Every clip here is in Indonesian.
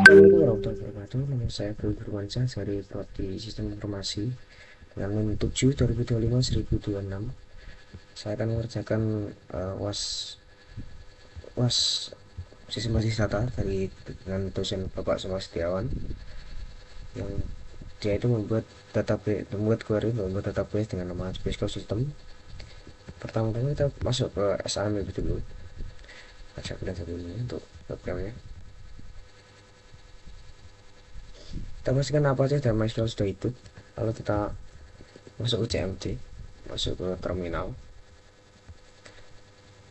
Assalamualaikum warahmatullahi wabarakatuh. Nama saya Abdul Firmansyah dari Prodi Sistem Informasi dengan NIM 7 2025 1026. Saya akan mengerjakan UAS UAS Sistem Basis Data dari dengan dosen Bapak Suma Setiawan yang dia itu membuat query, membuat database dengan nama Spacecraft System. Pertama-tama kita masuk ke SAMWP dulu. Saya pilih satu ini untuk programnya. Kita pastikan apa saja dan MySQL sudah hidup. Lalu kita masuk ke CMD, masuk ke terminal.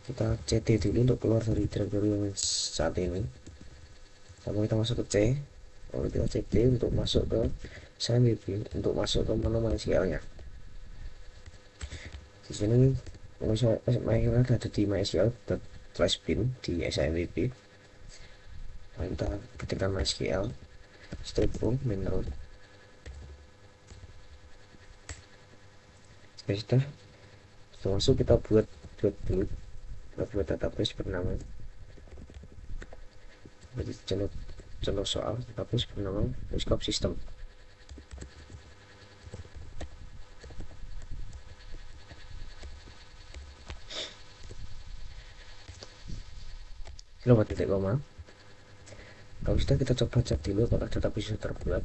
Kita cd dulu untuk keluar dari directory yang saat ini. Lalu kita masuk ke C, lalu kita cd untuk masuk ke SIMDB, untuk masuk ke menu MySQL nya. Di sini MySQL ada di MySQL.bin di SIMDB. Lalu kita ketikkan MySQL strip main root. Sudah masuk, kita buat dulu, kita buat database bernama contoh soal database bernama Spacecraft System. Kita buat titik koma. Kalau sudah, kita coba cek dulu apakah database sudah terbuat.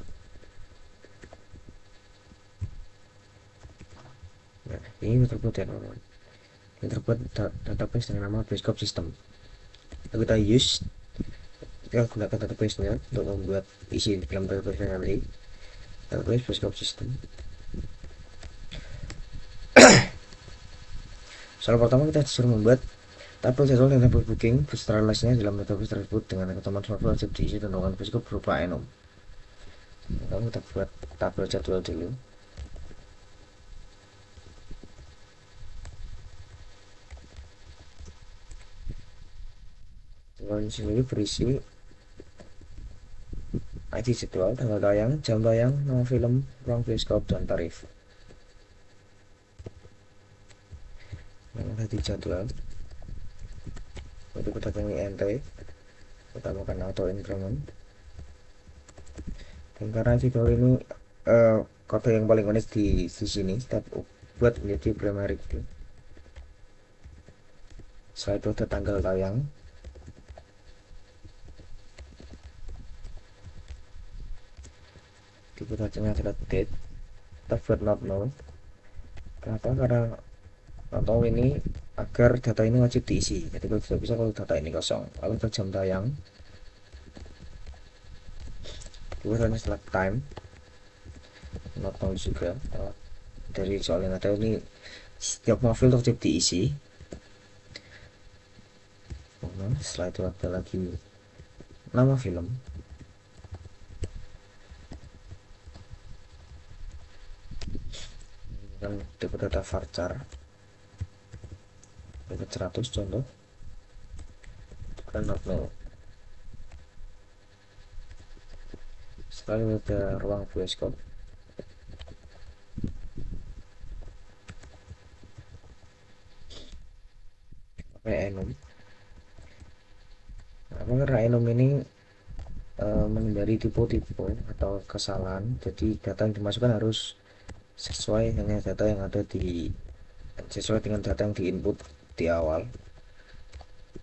Nah, ini terbuat ya teman-teman. Ini terbuat database dengan nama Spacecraft System. Lalu kita gunakan database nya untuk membuat isi dalam database nya nanti. Database Spacecraft System. Soal pertama, kita disuruh membuat tabel jadwal dan tabel booking beserta nya dalam database tersebut dengan teman smartphone wajib diisi dan menggunakan Spacecraft berupa enum. Lalu kita buat tabel jadwal dulu. Jadwal sendiri berisi ID jadwal, tanggal tayang, jam tayang, nama film, ruang bioskop, dan tarif. Yang tadi jadwal untuk kita pilih nt, utamakan auto increment. Dan karena jadwal ini kode yang paling unik di sini, kita buat menjadi primary key. Setelah itu ada tanggal tayang, di butanya adalah date, kita buat not null. Kenapa? Karena atau ini agar data ini wajib diisi, jadi kalau tidak bisa kalau data ini kosong. Lalu kita jam tayang, kemudian select time, not null juga. Dari soal yang ada ini setiap novel wajib diisi. Setelah itu ada lagi nama film, dan tipe data varchar dapat 100 contoh, kan not null. Setelah itu ada ruang bioskop, enum. Nah, karena enum ini menghindari tipe-tipe atau kesalahan, jadi data yang dimasukkan harus sesuai dengan data yang ada di sesuai dengan data yang diinput di awal.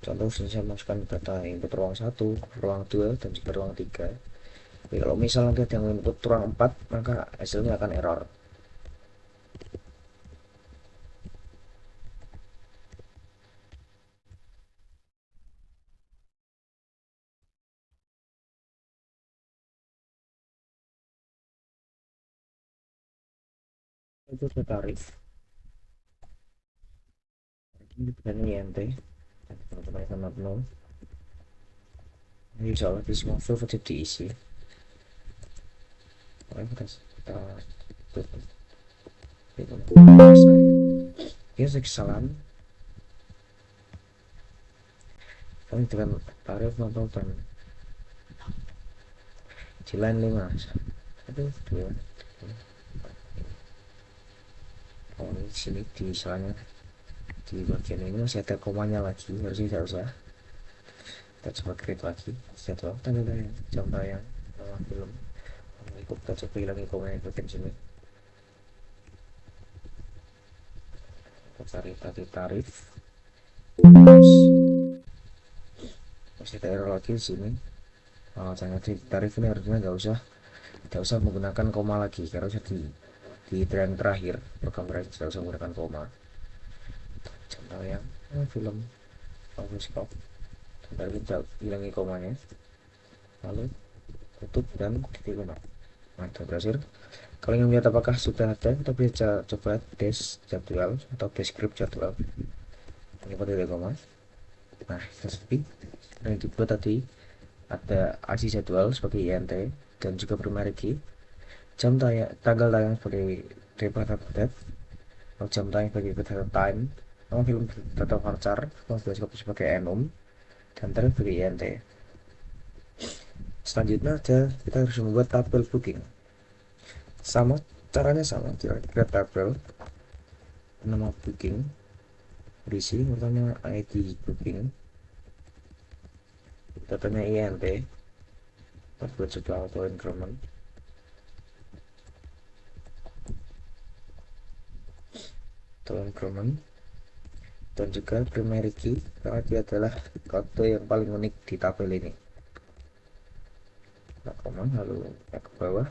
Contoh saya masukkan data input ruang 1, ruang 2, dan juga ruang 3. Jadi kalau misalnya nanti ada yang input ruang 4, maka hasilnya akan error. Itu tarif ini bukan INT, teman-teman sama nol. Ini insya Allah di semua field wajib diisi. Kita tutup. Ini kesalahan kami dengan tarif nonton dan di line 5 1 2. Oh, di sini di misalnya di bagian ini masih ada komanya lagi, harusnya tidak usah. Kita coba create lagi jadwal tanggal tayang jam tayang film. Kita coba hilangi komen bagian sini. Kita cari tadi tarif, terus masih ada error lagi di sini. Jangan di tarif ini harusnya nggak usah menggunakan koma lagi, karena sudah di tren terakhir program terakhir tidak usah menggunakan koma. Jam tayang film bioskop. Bentar kita hilangi komanya, lalu tutup dan titik koma. Sudah berhasil. Kalau ingin melihat apakah sudah ada, kita bisa coba dash jadwal atau descript jadwal. Ini pada titik koma. Nah, kita sepi. Dan dibuat tadi ada IC jadwal sebagai INT dan juga primary key. Jam tayang, tanggal tayang sebagai data date, atau jam tayang sebagai data time, nama film data voucher, bioskop sebagai enum, dan tarif sebagai INT. Selanjutnya kita harus membuat tabel booking. Sama caranya sama, kita tabel nama booking, berisi pertama ID booking, datanya INT, buat jadwal atau increment, dan juga primary key, karena dia adalah kode yang paling unik di tabel ini. Nah, lalu ke bawah.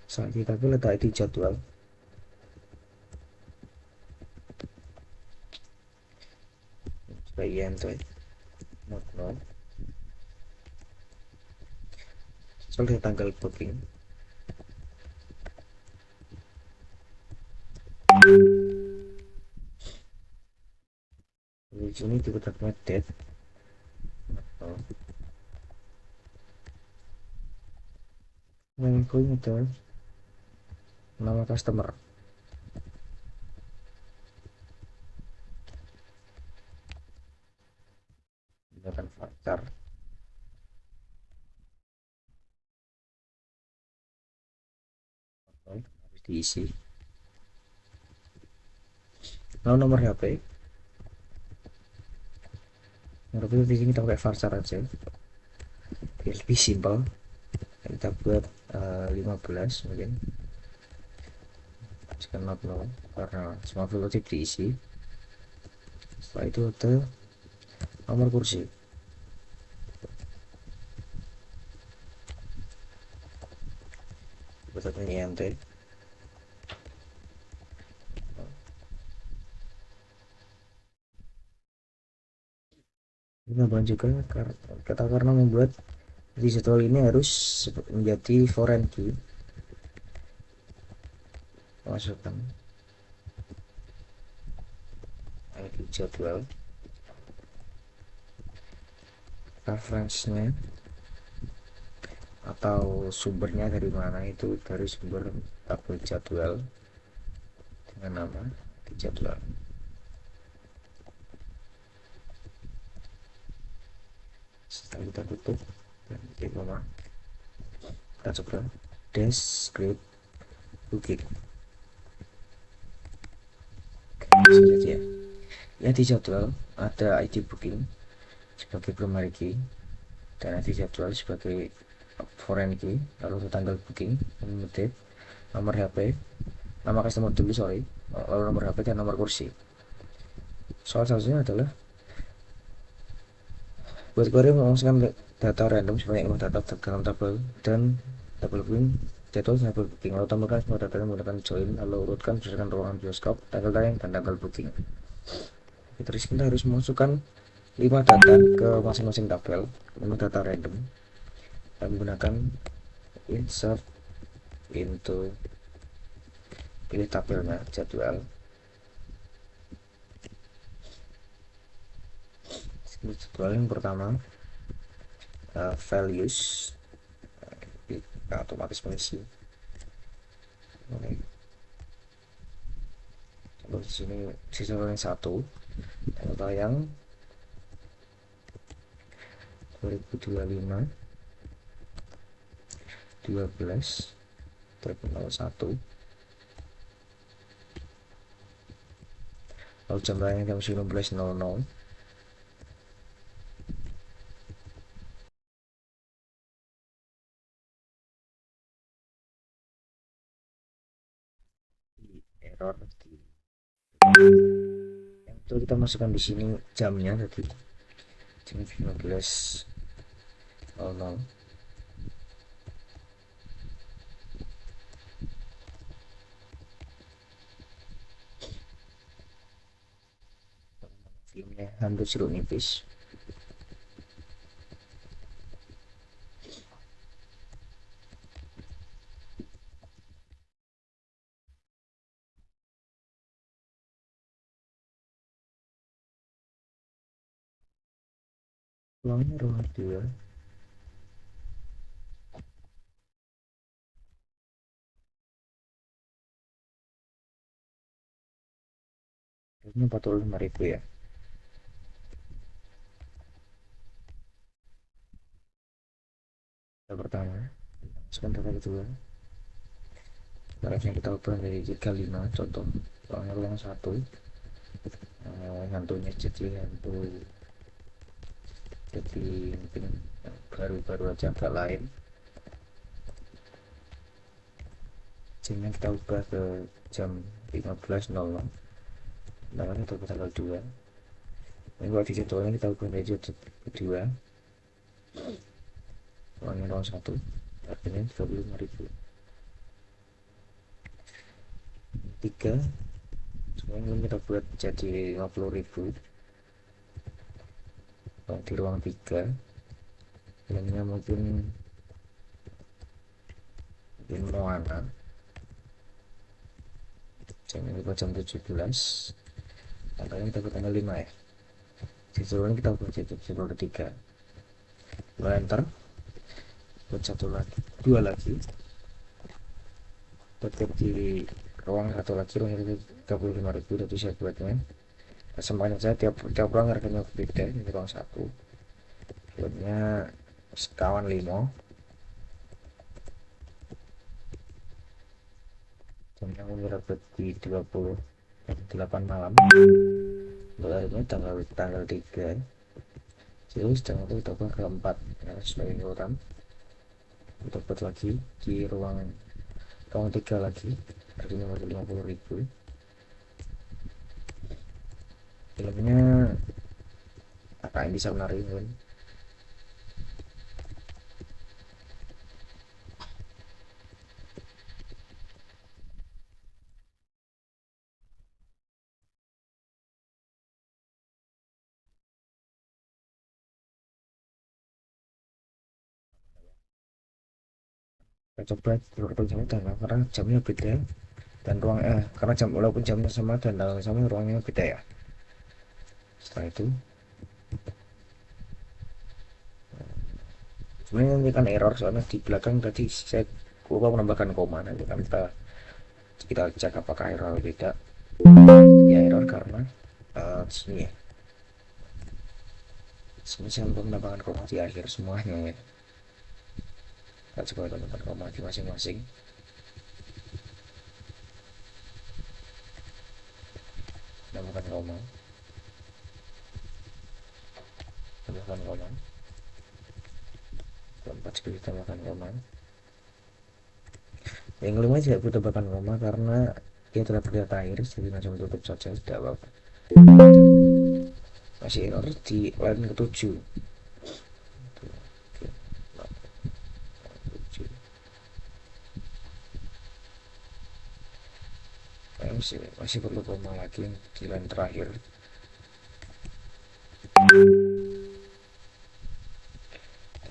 Selanjutnya tabel ada ID jadwal, INT not no. Soalnya tanggal booking, di sini dibutuhkan date no. Yang itu nama customer, gunakan voucher, harus diisi. Lalu nomor HP di sini kita pakai voucher aja biar lebih simpel. Kita buat 15 mungkin, sekian not no, karena semua wajib diisi. Setelah itu ada nomor kursi, berdasarkan INT. Ini juga karena membuat jadwal ini harus menjadi foreign key. Masukkan ID jadwal, reference-nya atau sumbernya dari mana, itu dari sumber tabel jadwal dengan nama di jadwal. Setelah kita tutup dan kita coba descript booking. Oke, ya di jadwal ada ID booking sebagai primary key dan ID jadwal sebagai foreign key, lalu tanggal booking, date, nomor HP, nama customer dulu sorry, lalu nomor HP dan nomor kursi. Soal satunya adalah buat query memasukkan data random sebanyak 5 data dalam tabel dan tabel booking jadwal tabel booking, lalu tambahkan semua data menggunakan join, lalu urutkan berdasarkan ruangan bioskop, tanggal tayang, dan tanggal booking. Terus kita harus memasukkan 5 data ke masing-masing tabel, 5 data random, dan menggunakan insert into, pilih tabelnya jadwal. Jadwal yang pertama values, kita otomatis mengisi. Oke. Lalu di sini sisa yang 1, tanggal tayang 2025 12/01, lalu jam tayang jam 19.00, error tadi. Yang itu kita masukkan di sini jamnya tadi, jam 15.00. Filmnya Hantu Jeruk Nipis. Ruangnya ruang 2. Ini 45.000 ya. Yang pertama, masukkan data kedua. Tarifnya kita ubah dari 35, contoh ruangnya ruang 1. Hantunya jadi mungkin baru-baru aja agak lain. Jamnya kita ubah ke jam 15.00. Namanya itu tanggal 2. Ini kalau di jadwalnya kita ubah dari jadwal kedua. Ruangnya ruang 1. Harganya 35.000. 3. Sekarang kita buat jadi 50.000. Di ruang 3 filmnya mungkin Moana, jamnya kita jam 17, tanggalnya kita buat tanggal 5 ya. Jadwalnya kita buat jadwal ketiga. Lalu enter, buat satu lagi, dua lagi, tetap di ruang satu lagi, ruangnya 35.000. Tapi saya buatnya semuanya saya tiap ruang harganya berbeda. Ini ruang 1 buatnya sekawan 5, jamnya kita buat di 28 malam. Untuk harinya tanggal 3. Terus tanggal itu kita ke 4 ya, sebagai orang. Kita buat lagi di ruang 3 lagi, harganya masih 50.000. Filmnya AKM bisa menarik kan. Kita coba beberapa jam karena jamnya beda dan karena walaupun jamnya sama dan sama, ruangnya beda ya. Setelah itu sebenarnya ini kan error soalnya di belakang tadi saya lupa menambahkan koma. Nanti kan kita cek apakah error atau tidak. Ya error karena sini ya, sini saya lupa menambahkan koma di akhir semuanya ya. Kita coba tambahkan koma di masing-masing. Tambahkan koma, tambahkan koma, keempat juga tambahkan koma. Yang kelima tidak perlu tambahkan koma karena dia telah berdata air, jadi langsung tutup saja, tidak apa-apa. Masih error di line ke-7. Masih perlu koma lagi di line terakhir.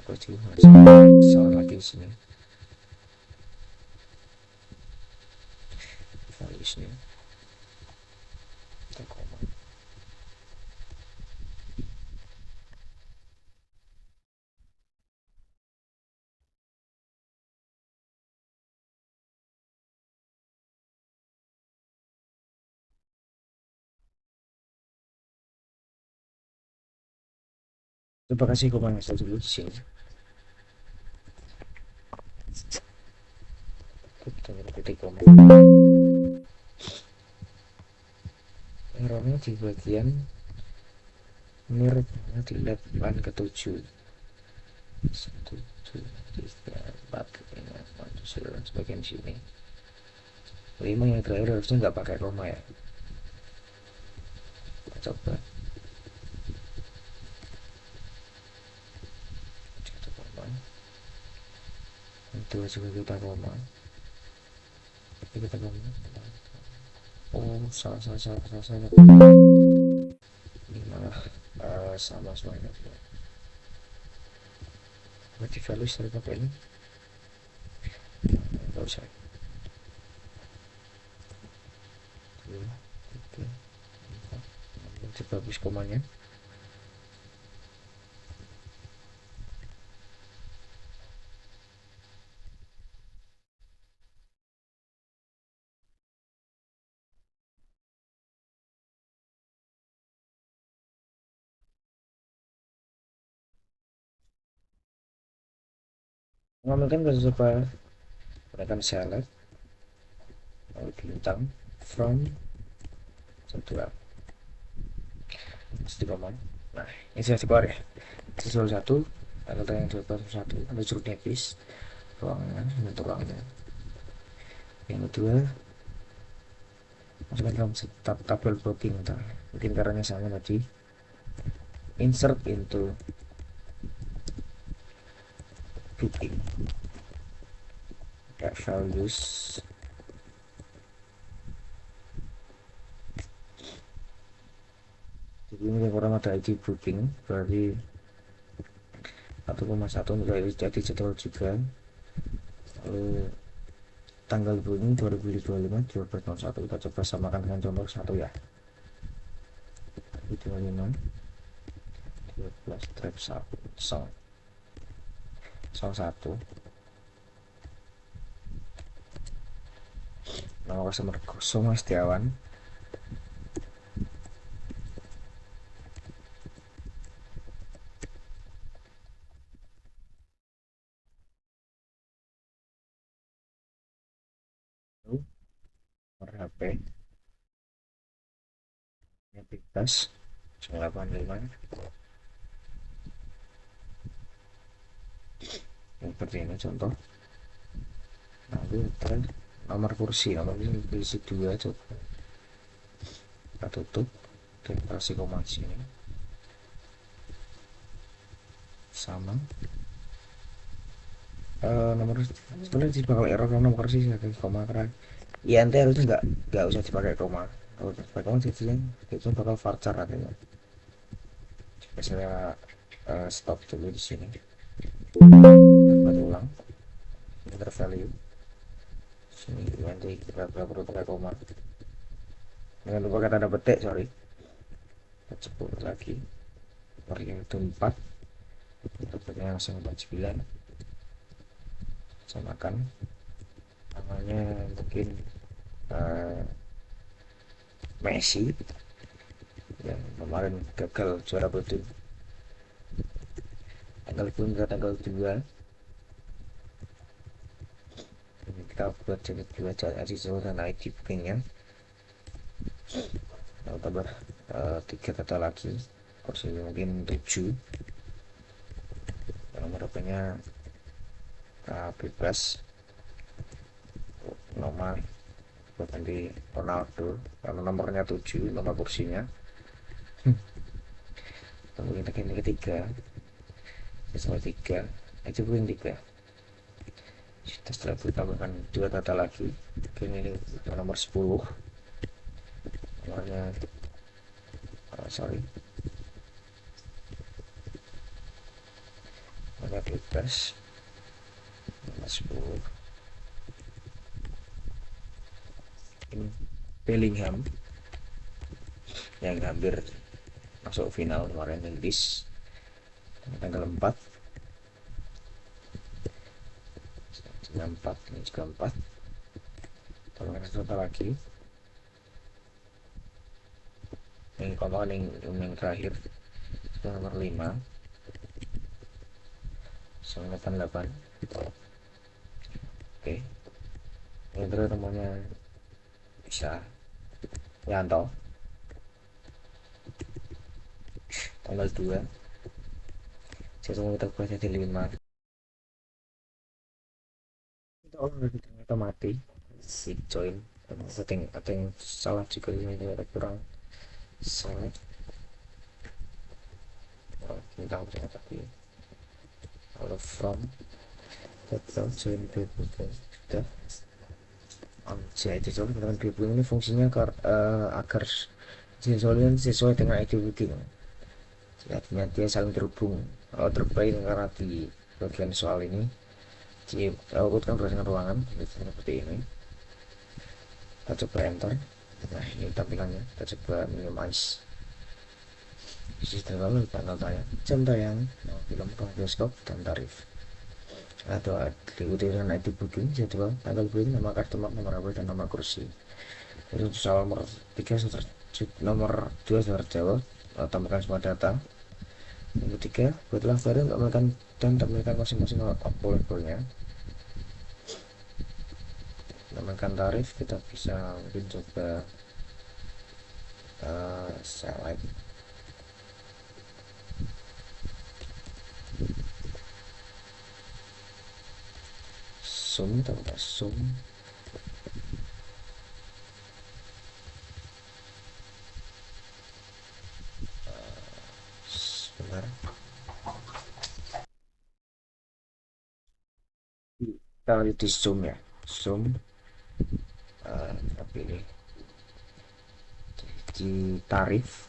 Terus juga salah lagi di sini. Valuesnya kita koma. Terima kasih koma yang saya dulu di sini. Kita ketik koma. Errornya di bagian mirrornya di line ke-7. 1, 2, 3, 4, 5, 6, 7 bagian sini. 5 yang terakhir harusnya nggak pakai koma ya. Kita coba 1 koma, itu juga kita koma, ini kita koma. Oh, salah salah salah salah salah, ini malah sama semuanya. Berarti value saya pakai ini nggak usah. 2, 3, 4, coba habis komanya. Mengamalkan bahasa coba gunakan select lalu bintang from 1 koma. Nah, ini sudah dikeluar ya. Visual 1 tanggal yang 21 ada jeruk nipis ruangnya, bentuk ruangnya. Yang kedua masukkan dalam tabel booking, mungkin caranya sama tadi. Insert into booking, kayak values. Jadi ini yang pertama ada ID booking, berarti 1,1 jadi jadwal juga. Lalu tanggal booking 2025 12.01, kita coba samakan dengan contoh 1 ya. 25 12 trap 1 1 nama customer Kusuma Setiawan. Lalu nomor HP nya bebas 85 seperti ini contoh. Nanti ada nomor kursi, nomor ini diisi 2, coba kita tutup dan kasih koma sini sama. Nomor sebenarnya bakal error kalau nomor kursi saya kasih koma karena INT harusnya nggak usah dipakai koma. Kalau dipakai koma jadinya itu bakal varchar artinya. Saya stop dulu di sini, buat ulang enter value sini nanti kita perlu pakai koma, jangan lupa kata ada petik, sorry. Kita cepur lagi nomor yang itu 4, tepatnya langsung 49, samakan namanya mungkin Messi yang kemarin gagal juara Putin. Tanggal pun ke tanggal 2, ini kita buat jadi 2 jadi dan ID bookingnya. Lalu tambah 3 data lagi, kursi mungkin 7, nomor HP-nya bebas, nomor buat nanti Ronaldo karena nomornya 7, nomor kursinya. Kemudian ini ketiga, sama 3, itu pun 3. Setelah itu tambahkan 2 data lagi, ini nomor 10, nomornya sorry, nomor bebas nomor 10 ini Bellingham yang hampir masuk final kemarin Inggris tanggal 4, ini juga 4, tambahkan 1 data lagi. Ini kalau yang terakhir nomor 5 98. Oke, ini terus namanya bisa Yanto tanggal 2, saya tunggu kita buat jadi 5, kita mati si join Ada yang salah juga ini, ada kurang salah. Tentang saya tadi kalau from total join people sudah itu soal dengan people ini fungsinya agar sensornya sesuai dengan ID booking. Artinya dia saling terhubung. Kalau terbaik karena di bagian soal ini di output kan berdasarkan ruangan seperti ini. Kita coba enter. Nah ini tampilannya. Kita coba minimize. Sistem lalu tanggal tayang, jam tayang, film bioskop dan tarif. Atau diikuti dengan ID booking, jadwal, tanggal booking, nama customer, nomor HP dan nomor kursi. Jadi untuk soal nomor 3 nomor 2 sudah terjawab. Tambahkan semua data. Yang ketiga, buatlah varian untuk menekan dan tampilkan masing-masing labelnya. Tambahkan tarif, kita bisa mungkin coba select zoom, tambah zoom. Sebentar, kita lanjut di zoom ya. Zoom, kita pilih di tarif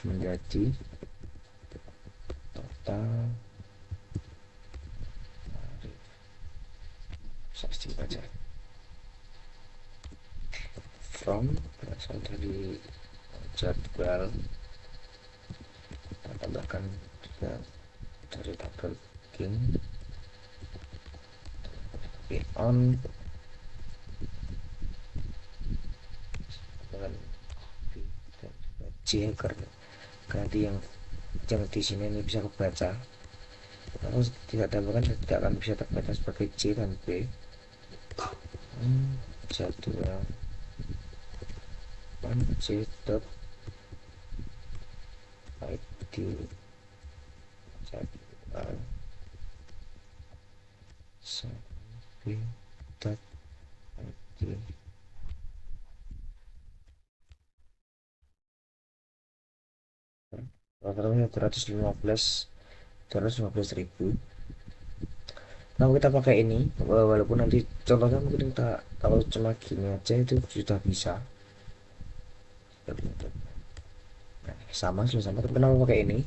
menjadi total tarif. Saya baca from berasal dari jadwal, kita tambahkan juga dari tabel booking, on dengan J karena yang di sini ini bisa kebaca. Kalau tidak tambahkan tidak akan bisa terbaca sebagai C dan B. Jadwal C dot ID jadwal sampai dot ID. Rata-ratanya 215 ribu. Nah kita pakai ini walaupun nanti contohnya mungkin kita kalau cuma gini aja itu sudah bisa. Nah, sama tapi kenapa pakai ini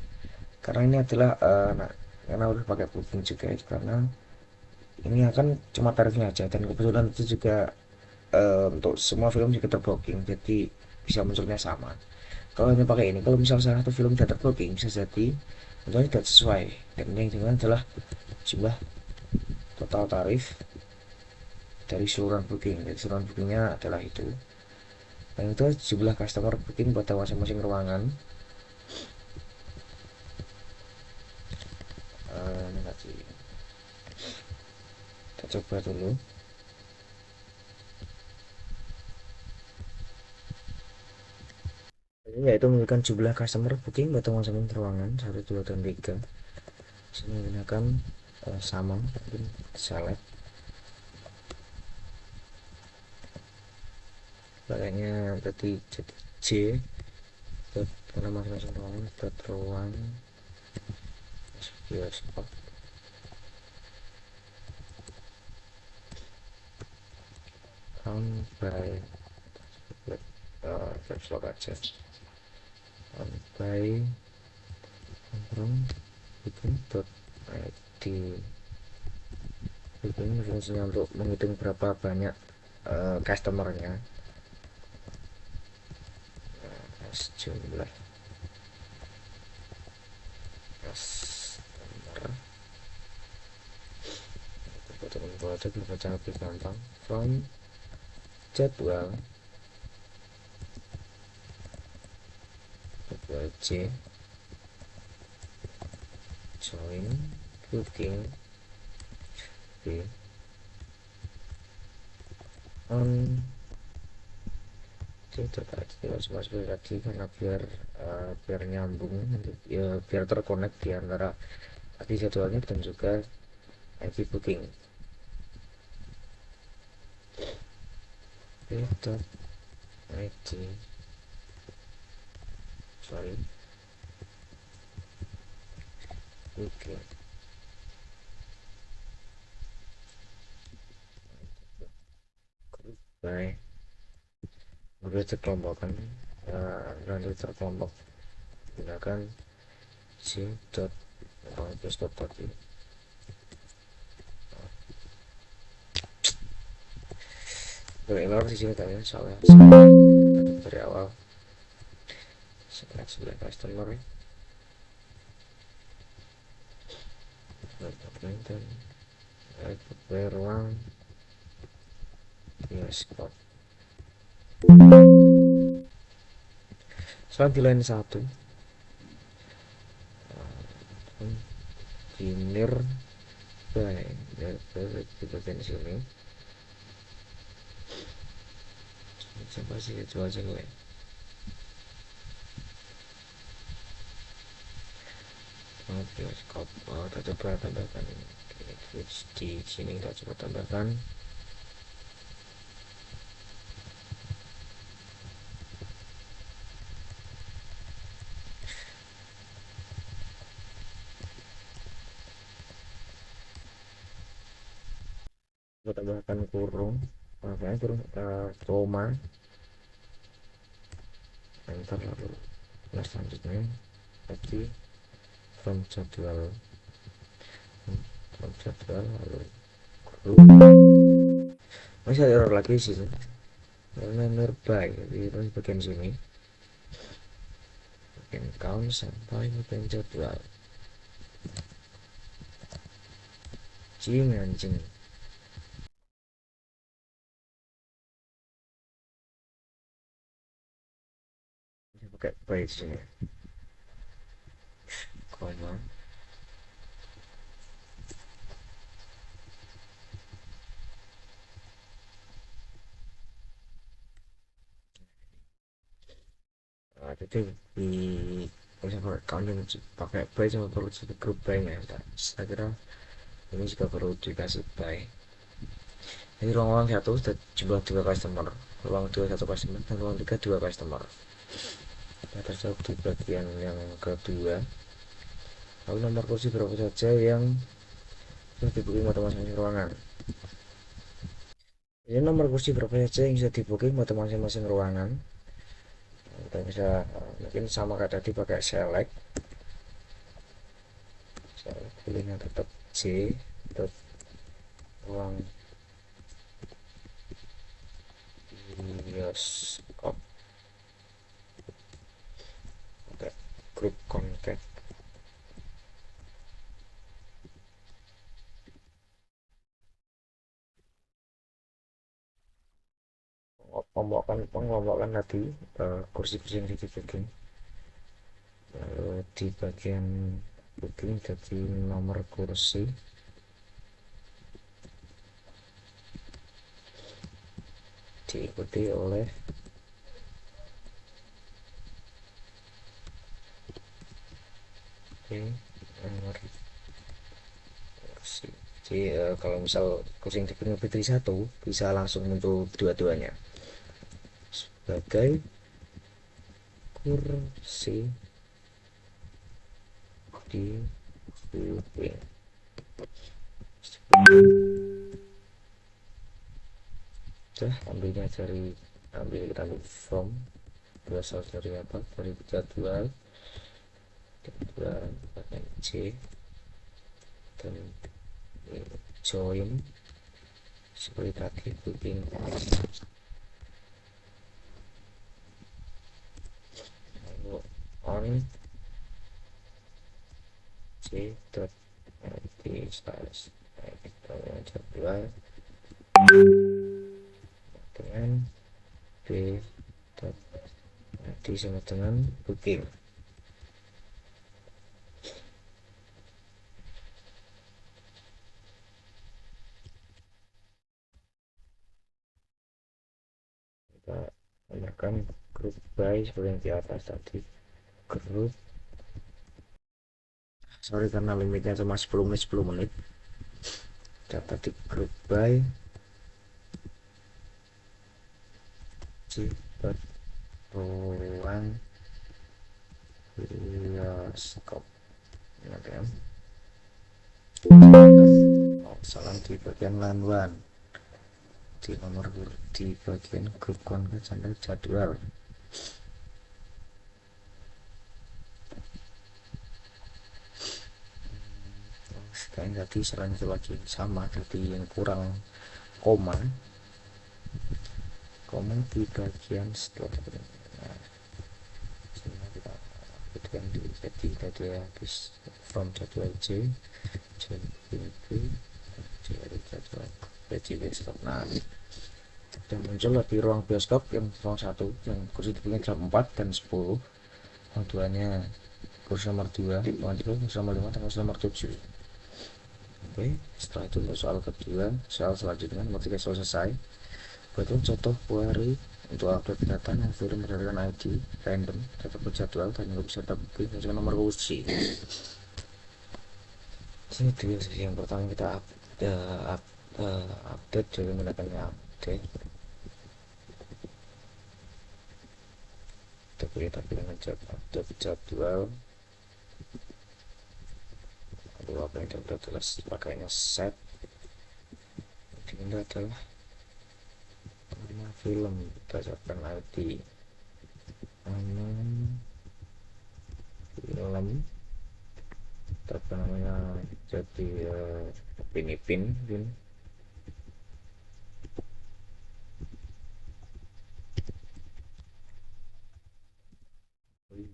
karena ini adalah nah, karena udah pakai booking juga itu karena ini akan cuma tarifnya aja dan kebetulan itu juga untuk semua film juga terbooking jadi bisa munculnya sama. Kalau hanya pakai ini kalau misal salah satu film tidak terbooking bisa jadi tentunya tidak sesuai dan yang dengan adalah jumlah total tarif dari seluruh booking. Jadi seluruh bookingnya adalah itu. Dan itu jumlah customer booking pada masing-masing ruangan. Ini tadi kita coba dulu. Ini yaitu menunjukkan jumlah customer booking pada masing-masing ruangan 1, 2, dan 3. Sini menggunakan sama mungkin select. Pakainya tadi jadi J karena masing-masing ruangan ruang bioskop. Count by caps lock aja. Count by bikin dot id. Ini fungsinya untuk menghitung berapa banyak customernya. Jumlah customer baca baca lebih gampang. From jadwal C join booking B on itu tadi cuma seperti tadi karena biar nyambung ya, biar terkonek di antara tadi jadwalnya dan juga ID booking. Itu IT, sorry, oke. Grup by udah terkelompokkan, nanti terkelompok gunakan c dot plus dot tadi. Error di sini tadi soalnya dari awal select customer maintenance player one yes code. Soal di line 1 di nearby di bagian sini coba sih itu aja gue bioskop. Kita coba tambahkan di sini, kita coba tambahkan kurung, makanya kurung koma, enter, lalu selanjutnya tadi from jadwal, lalu grup. Masih ada error lagi sih karena nearby di bagian sini, bagian count sampai bagian jadwal. Anjing pakai by di sini, koma. Jadi di misalnya count yang pakai by sama perlu satu grup by nya. Saya kira ini juga perlu dikasih by. Jadi ruang satu sudah jumlah 2 customer, ruang 2 1 customer, dan ruang 3 2 customer. Kita terjawab di bagian yang kedua. Lalu nomor kursi berapa saja yang sudah di booking masing-masing ruangan. Ini nomor kursi berapa saja yang sudah di booking masing-masing ruangan. Kita bisa mungkin sama kayak tadi pakai select, pilihnya tetap C dot ruang bioskop. Oke, grup contact. Mengelompokkan tadi kursi-kursi yang di booking. Lalu di bagian booking jadi nomor kursi diikuti oleh nomor kursi. Jadi kalau misal kursi yang dibooking lebih dari satu, bisa langsung muncul dua-duanya sebagai kursi di booking. Sudah ambil kita ambil from, berasal dari apa, dari jadwal pakai C dan join seperti tadi booking. Lalu on C dot id slash jadwal dengan b dot id sama dengan booking. Kita tambahkan grup by seperti yang di atas tadi, grup, sorry karena limitnya cuma 10 menit dapat di grup by Cipet ruang bioskop ya kan. Oh, salam di bagian laluan di nomor di bagian grup kontak jadwal. Kayaknya tadi selain itu lagi sama tadi yang kurang koma di bagian setelah. Nah, sini kita butuhkan jadi tadi habis from jadwal C dari jadwal bioskop. Nah, dan muncul di ruang bioskop yang ruang 1 yang kursi duduknya jam 4 dan 10, ruang 2 nya kursi nomor 2, ruang 3 kursi nomor 5 dan kursi nomor 7. Oke, setelah itu untuk soal kedua, soal selanjutnya nomor 3 selesai. Berarti contoh query untuk update data yang kirim berdasarkan ID random data jadwal dan nggak bisa booking dengan nomor kursi. Ini dulu sih yang pertama kita update jadi menggunakannya update. Kita pilih tampilan update jadwal. Lalu apa yang kita tulis pakainya set. Ini adalah nama film berdasarkan ID nama film apa namanya jadi pin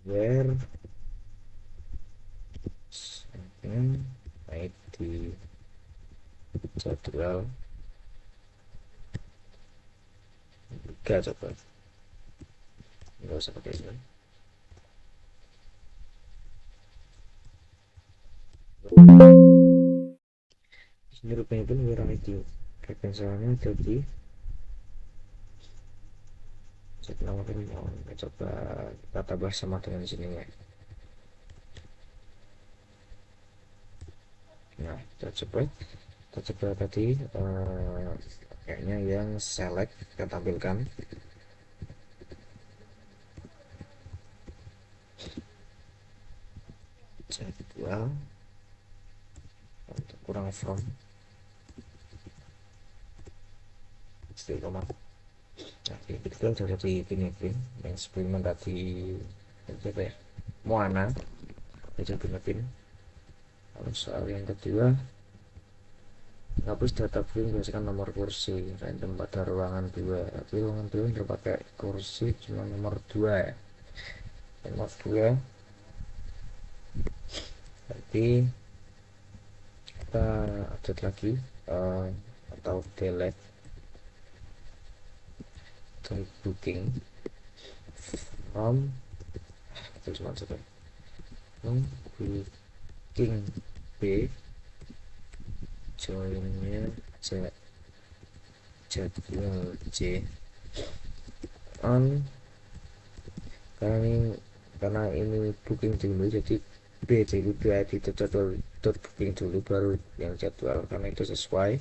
where ID jadwal 3 coba nggak usah pakai ini. Ini rupanya pun where ID referensinya jadi cek nama film. Coba kita tambah sama dengan sini ya. Nah kita coba tadi kayaknya yang select kita tampilkan jadwal untuk kurang from istiqomah. Nah, itu kan sudah jadi yang sebelumnya tadi apa ya, Moana jadi pin. Lalu soal yang kedua, hapus data film berdasarkan nomor kursi random pada ruangan 2. Tapi ruangan 2 yang terpakai kursi cuma nomor 2 ya. Nomor 2 berarti kita update lagi atau delete booking from itu cuma satu booking B joinnya jadwal C on karena ini booking dulu jadi B jadi ID jadwal booking dulu baru yang jadwal karena itu sesuai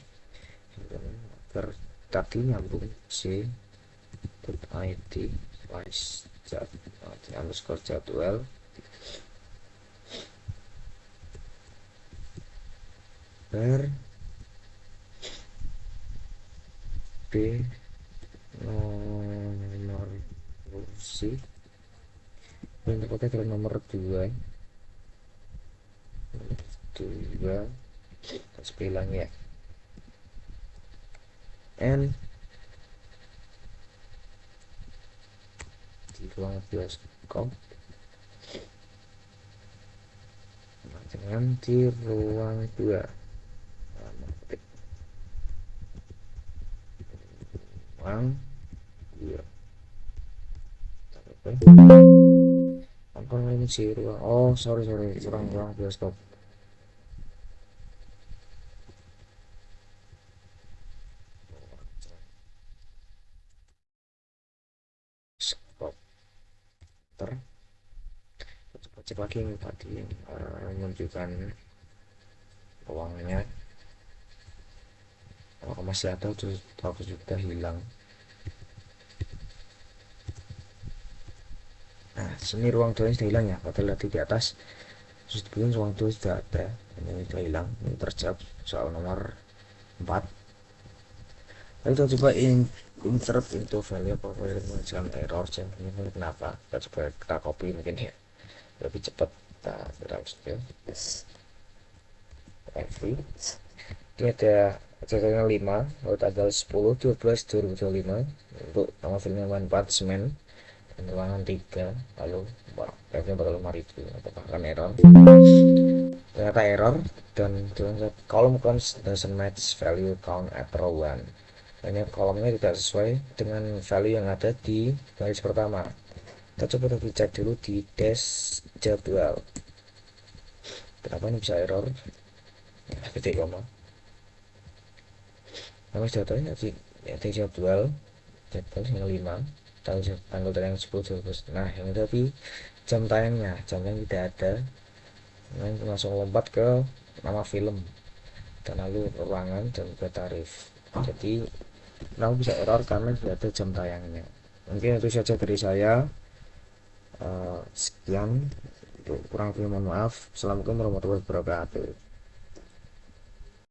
agar tadi nyambung C id slash underscore jadwal bar B nomor kursi yang tepatnya adalah nomor 2 terus bilang ya and di ruang bioskop dengan di ruang 2 ruang 2 apa ini sih ruang sorry ruang bioskop ter cek lagi yang tadi menunjukkan ruangnya kalau masih ada tuh sudah hilang. Nah, sini ruang 2 sudah hilang ya, padahal tadi di atas terus dibikin ruang 2 sudah ada, ini sudah hilang, ini terjawab soal nomor 4. Lalu kita coba insert into value apa menunjukkan error ini kenapa, kita coba kita copy mungkin ya lebih cepat. Nah, kita harus ya free ini ada catatan 5 lalu tanggal 10/12/2025 untuk nama filmnya One Punch Man dan ruangan 3 lalu revenue bakal 5.000 apakah akan error, ternyata error dan column counts doesn't match value count at row 1, hanya kolomnya tidak sesuai dengan value yang ada di garis pertama. Kita coba lebih cek dulu di dash jadwal kenapa ini bisa error titik koma. Nama jadwalnya di jadwal yang 5 tanggal tayang 10 Agustus. Nah yang tadi jam tayangnya tidak ada, nah, langsung lompat ke nama film dan lalu ruangan dan ke tarif. Jadi kenapa bisa error karena tidak ada jam tayangnya. Mungkin itu saja dari saya. Sekian, kurang lebih mohon maaf. Assalamualaikum warahmatullahi wabarakatuh.